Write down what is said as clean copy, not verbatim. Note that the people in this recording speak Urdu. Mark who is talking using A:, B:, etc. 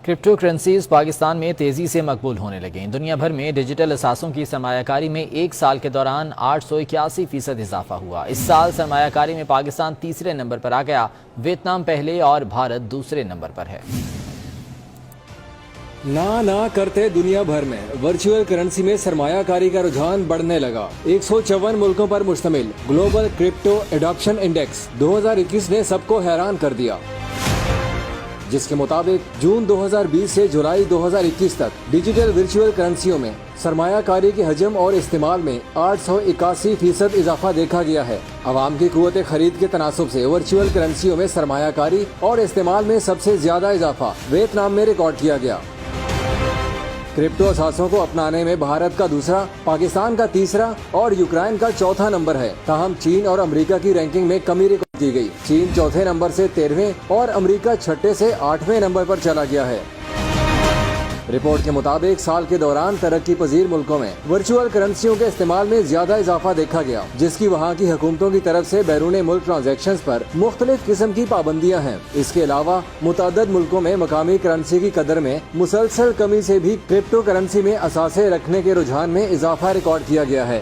A: کرپٹو کرنسیز پاکستان میں تیزی سے مقبول ہونے لگیں۔ دنیا بھر میں ڈیجیٹل اثاثوں کی سرمایہ کاری میں ایک سال کے دوران 881% اضافہ ہوا۔ اس سال سرمایہ کاری میں پاکستان تیسرے نمبر پر آ گیا، ویتنام پہلے اور بھارت دوسرے نمبر پر ہے۔
B: نہ کرتے دنیا بھر میں ورچوئل کرنسی میں سرمایہ کاری کا رجحان بڑھنے لگا۔ 154 ملکوں پر مشتمل گلوبل کرپٹو ایڈاپشن انڈیکس 2021 نے سب کو حیران کر دیا، جس کے مطابق جون 2020 سے جولائی 2021 تک ڈیجیٹل ورچوئل کرنسیوں میں سرمایہ کاری کے حجم اور استعمال میں 881% اضافہ دیکھا گیا ہے۔ عوام کی قوت خرید کے تناسب سے ورچوئل کرنسیوں میں سرمایہ کاری اور استعمال میں سب سے زیادہ اضافہ ویتنام میں ریکارڈ کیا گیا۔ کرپٹو اثاثوں کو اپنانے میں بھارت کا دوسرا، پاکستان کا تیسرا اور یوکرائن کا چوتھا نمبر ہے، تاہم چین اور امریکہ کی رینکنگ میں کمی ریکارڈ کی گئی۔ چین چوتھے نمبر سے 13ویں اور امریکہ چھٹے سے 8ویں نمبر پر چلا گیا ہے۔ رپورٹ کے مطابق سال کے دوران ترقی پذیر ملکوں میں ورچوئل کرنسیوں کے استعمال میں زیادہ اضافہ دیکھا گیا، جس کی وہاں کی حکومتوں کی طرف سے بیرون ملک ٹرانزیکشنز پر مختلف قسم کی پابندیاں ہیں۔ اس کے علاوہ متعدد ملکوں میں مقامی کرنسی کی قدر میں مسلسل کمی سے بھی کرپٹو کرنسی میں اثاثے رکھنے کے رجحان میں اضافہ ریکارڈ کیا گیا ہے۔